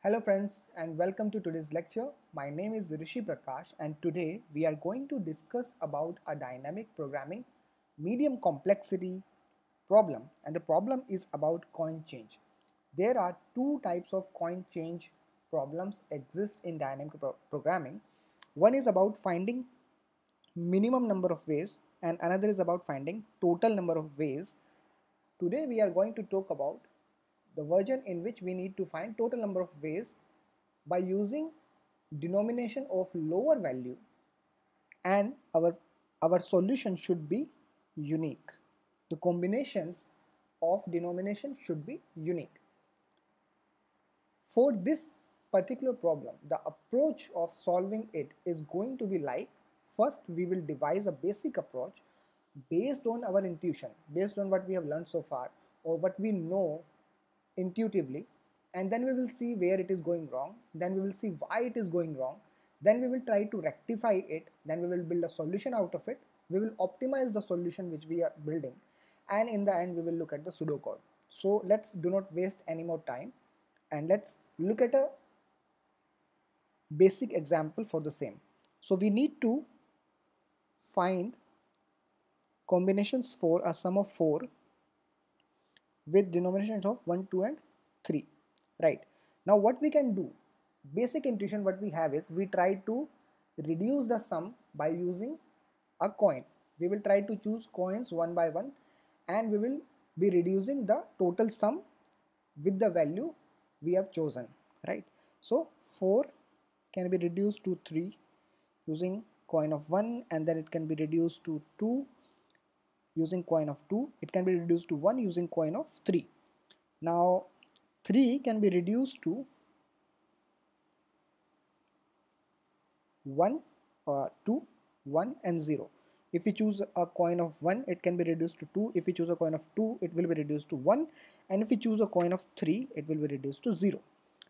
Hello friends and welcome to today's lecture. My name is Rishi Prakash and today we are going to discuss about a dynamic programming medium complexity problem, and the problem is about coin change. There are two types of coin change problems exist in dynamic programming. One is about finding minimum number of ways and another is about finding total number of ways. Today we are going to talk about the version in which we need to find total number of ways by using denomination of lower value, and our solution should be unique. The combinations of denomination should be unique. For this particular problem, the approach of solving it is going to be like, first we will devise a basic approach based on our intuition, based on what we have learned so far or what we know intuitively, and then we will see where it is going wrong, then we will see why it is going wrong, then we will try to rectify it, then we will build a solution out of it, we will optimize the solution which we are building, and in the end we will look at the pseudocode. So let's do not waste any more time and let's look at a basic example for the same. So we need to find combinations for a sum of 4 with denominations of 1, 2 and 3. Right. Now what we can do, basic intuition what we have is we try to reduce the sum by using a coin. We will try to choose coins one by one and we will be reducing the total sum with the value we have chosen. Right. So 4 can be reduced to 3 using coin of 1, and then it can be reduced to 2 using coin of 2. It can be reduced to 1 using coin of 3. Now 3 can be reduced to 1, 2, 1 and 0. If we choose a coin of 1, it can be reduced to 2. If we choose a coin of 2, it will be reduced to 1. And if we choose a coin of 3, it will be reduced to 0.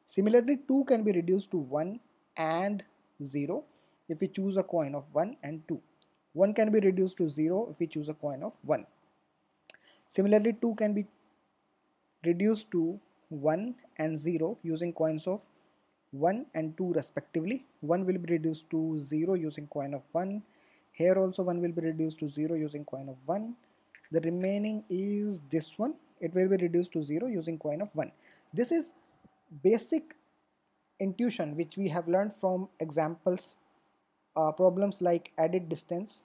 Similarly, 2 can be reduced to 1 and 0 if we choose a coin of 1 and 2. 1 can be reduced to 0 if we choose a coin of 1. Similarly, 2 can be reduced to 1 and 0 using coins of 1 and 2 respectively. 1 will be reduced to 0 using coin of 1. Here also 1 will be reduced to 0 using coin of 1. The remaining is this one. It will be reduced to 0 using coin of 1. This is basic intuition which we have learned from examples, problems like added distance,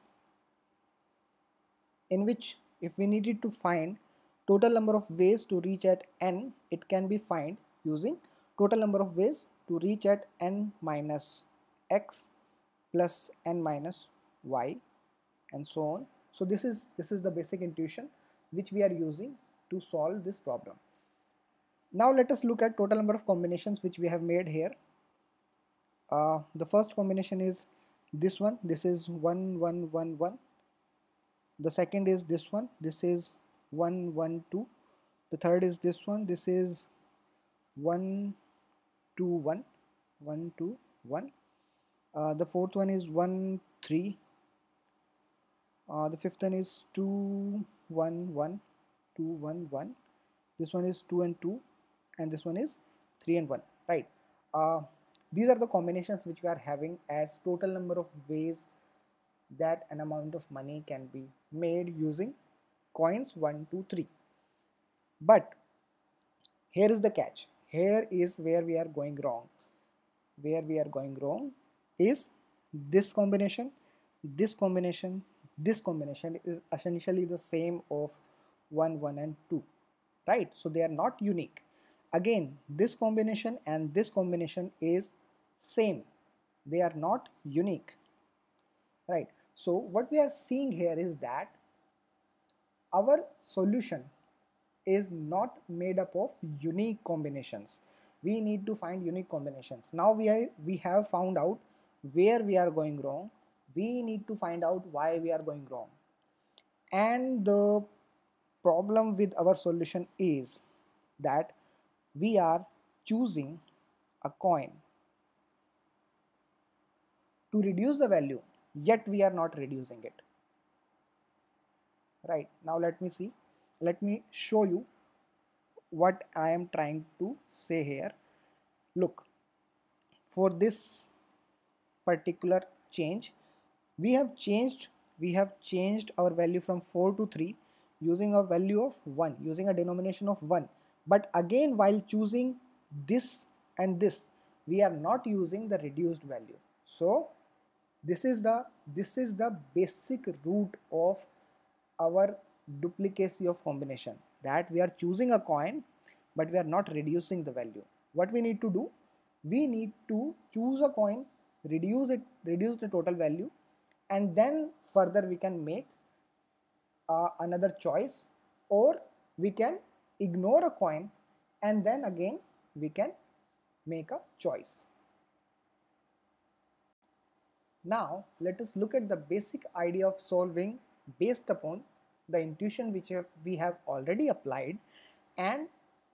in which if we needed to find total number of ways to reach at n, it can be found using total number of ways to reach at n minus x plus n minus y and so on. So this is the basic intuition which we are using to solve this problem. Now let us look at total number of combinations which we have made here. The first combination is this one. This is 1 1 1 1. The second is this one. This is 1 1 2. The third is this one. This is 1 2 1 1 2 1. The fourth one is 1 3. The fifth one is 2 1 1 2 1 1. This one is 2 and 2, and this one is 3 and 1. Right. These are the combinations which we are having as total number of ways that an amount of money can be made using coins 1 2 3. But here is the catch. Here is where we are going wrong. Where we are going wrong is this combination, this combination, this combination is essentially the same of 1 1 and 2, right? So they are not unique. Again, this combination and this combination is same. They are not unique, right? So what we are seeing here is that our solution is not made up of unique combinations. We need to find unique combinations. Now we have found out where we are going wrong. We need to find out why we are going wrong. And the problem with our solution is that we are choosing a coin to reduce the value, yet we are not reducing it. Right, now let me show you what I am trying to say here. Look, for this particular change, we have changed our value from 4 to 3 using a value of 1, using a denomination of 1. But again, while choosing this and this, we are not using the reduced value. So this is the basic root of our duplicacy of combination, that we are choosing a coin but we are not reducing the value. What we need to do, we need to choose a coin, reduce the total value, and then further we can make another choice, or we can ignore a coin and then again we can make a choice. Now let us look at the basic idea of solving based upon the intuition which we have already applied and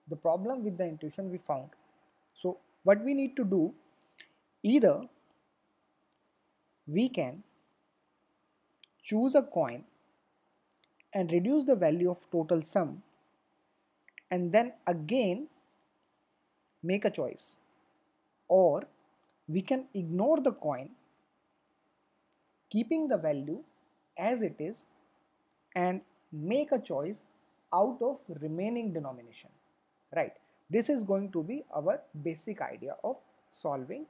the problem with the intuition we found. So what we need to do, either we can choose a coin and reduce the value of total sum and then again make a choice, or we can ignore the coin, keeping the value as it is and make a choice out of remaining denomination, right? This is going to be our basic idea of solving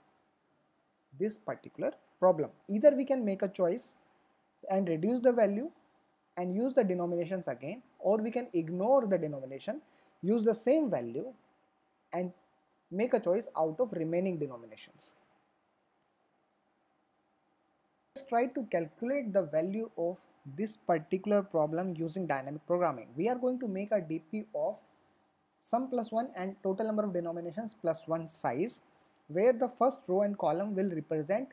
this particular problem. Either we can make a choice and reduce the value and use the denominations again, or we can ignore the denomination, use the same value and make a choice out of remaining denominations. Let's try to calculate the value of this particular problem using dynamic programming. We are going to make a DP of sum plus 1 and total number of denominations plus 1 size, where the first row and column will represent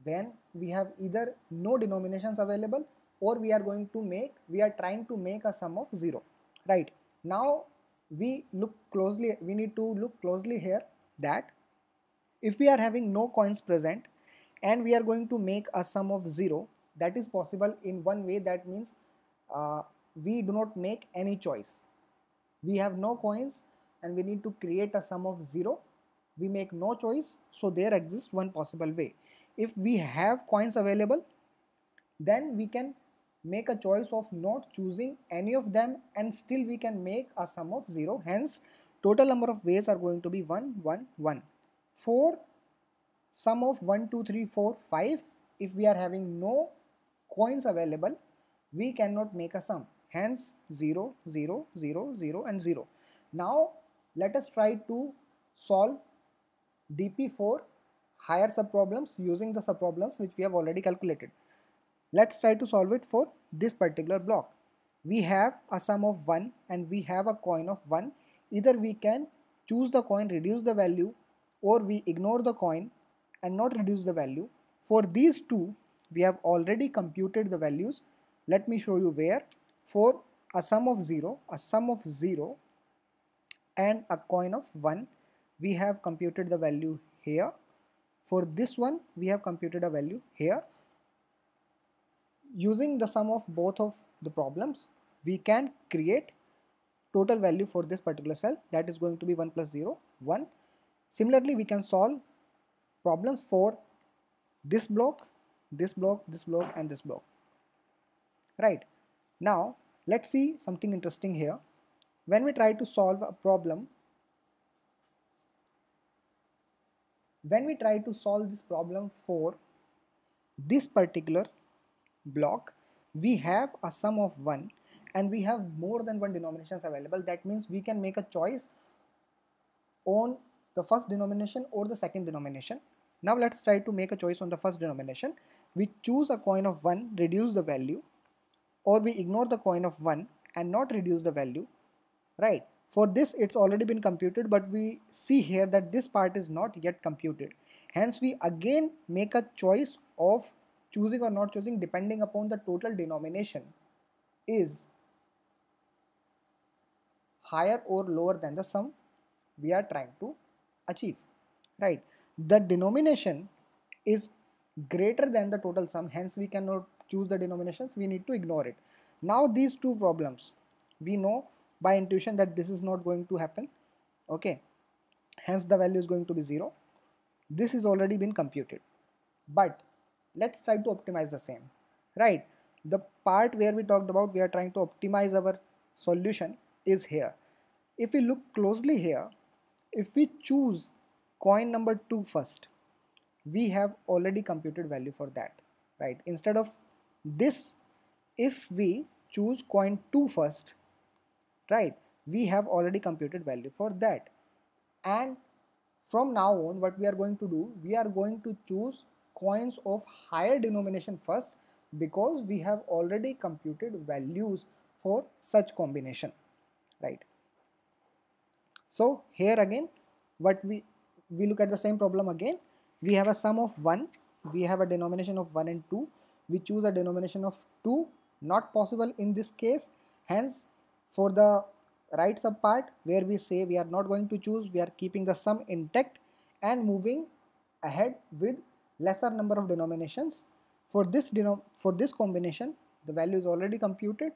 when we have either no denominations available or we are trying to make a sum of 0, right? Now we need to look closely here, that if we are having no coins present and we are going to make a sum of 0, that is possible in one way. That means we do not make any choice. We have no coins and we need to create a sum of 0. We make no choice, so there exists one possible way. If we have coins available, then we can make a choice of not choosing any of them and still we can make a sum of 0. Hence, total number of ways are going to be 1, 1, 1. For sum of 1, 2, 3, 4, 5, if we are having no coins available, we cannot make a sum. Hence 0, 0, 0, 0 and 0. Now let us try to solve DP for higher subproblems using the subproblems which we have already calculated. Let's try to solve it for this particular block. We have a sum of 1 and we have a coin of 1. Either we can choose the coin, reduce the value, or we ignore the coin and not reduce the value. For these two, we have already computed the values. Let me show you where. For a sum of 0 and a coin of 1, we have computed the value here. For this one, we have computed a value here. Using the sum of both of the problems, we can create total value for this particular cell, that is going to be 1 plus 0, 1. Similarly, we can solve problems for this block, this block, this block and this block, right? Now let's see something interesting here. When we try to solve a problem, this problem for this particular block, we have a sum of 1 and we have more than one denominations available. That means we can make a choice on the first denomination or the second denomination. Now let's try to make a choice on the first denomination. We choose a coin of 1, reduce the value, or we ignore the coin of 1 and not reduce the value, right? For this, it's already been computed, but we see here that this part is not yet computed. Hence, we again make a choice of choosing or not choosing depending upon the total denomination is higher or lower than the sum we are trying to achieve, right? The denomination is greater than the total sum, hence we cannot choose the denominations, we need to ignore it. Now these two problems, we know by intuition that this is not going to happen, okay? hence the value is going to be 0. This is already been computed, but let's try to optimize the same, right? The part where we talked about we are trying to optimize our solution is here. If we look closely here, if we choose coin number 2 first, we have already computed value for that, right? Instead of this, if we choose coin 2 first, right, we have already computed value for that. And from now on, what we are going to do, we are going to choose coins of higher denomination first, because we have already computed values for such combination, right? So here again, what we look at the same problem again. We have a sum of 1, we have a denomination of 1 and 2, we choose a denomination of 2, not possible in this case. Hence, for the right sub part where we say we are not going to choose, we are keeping the sum intact and moving ahead with lesser number of denominations. For this combination, the value is already computed.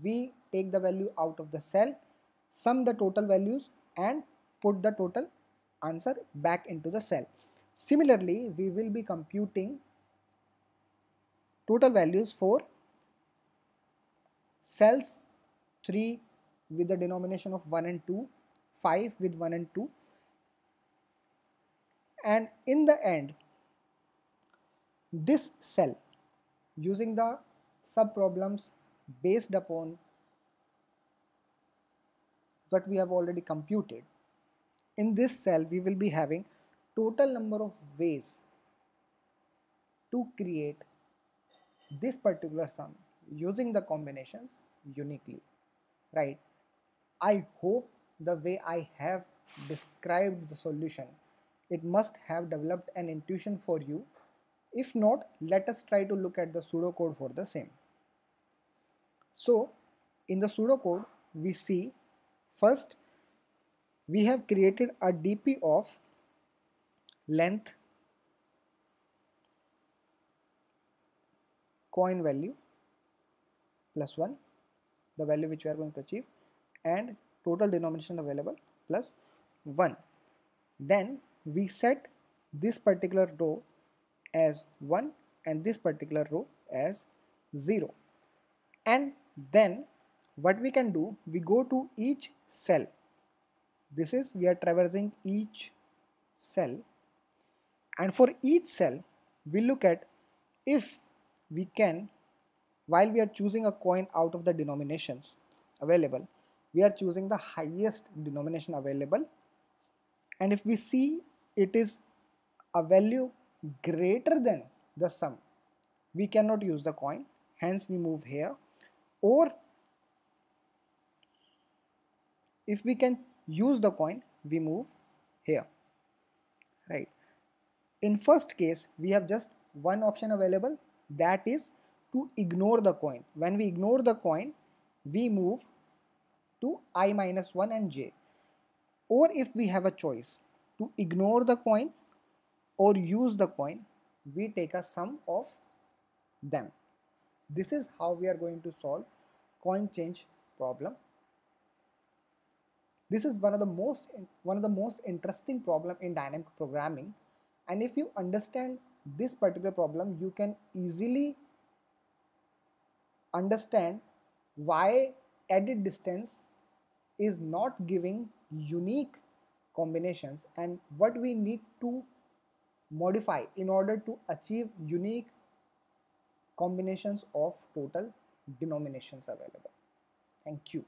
We take the value out of the cell, sum the total values and put the total answer back into the cell. Similarly, we will be computing total values for cells 3 with the denomination of 1 and 2, 5 with 1 and 2, and in the end, this cell, using the sub problems based upon what we have already computed, in this cell we will be having total number of ways to create this particular sum using the combinations uniquely, right? I hope the way I have described the solution, it must have developed an intuition for you. If not, let us try to look at the pseudocode for the same. So in the pseudocode, we see first we have created a DP of length coin value plus 1, the value which we are going to achieve, and total denomination available plus 1. Then we set this particular row as 1 and this particular row as 0. And then what we can do, we go to each cell. This is, we are traversing each cell, and for each cell we look at if we can, while we are choosing a coin out of the denominations available, we are choosing the highest denomination available, and if we see it is a value greater than the sum, we cannot use the coin, hence we move here. Or if we can use the coin, we move here, right? In first case, we have just one option available, that is to ignore the coin. When we ignore the coin, we move to I minus 1 and j. Or if we have a choice to ignore the coin or use the coin, we take a sum of them. This is how we are going to solve coin change problem. This is one of the most interesting problem in dynamic programming, and if you understand this particular problem, you can easily understand why edit distance is not giving unique combinations and what we need to modify in order to achieve unique combinations of total denominations available. Thank you.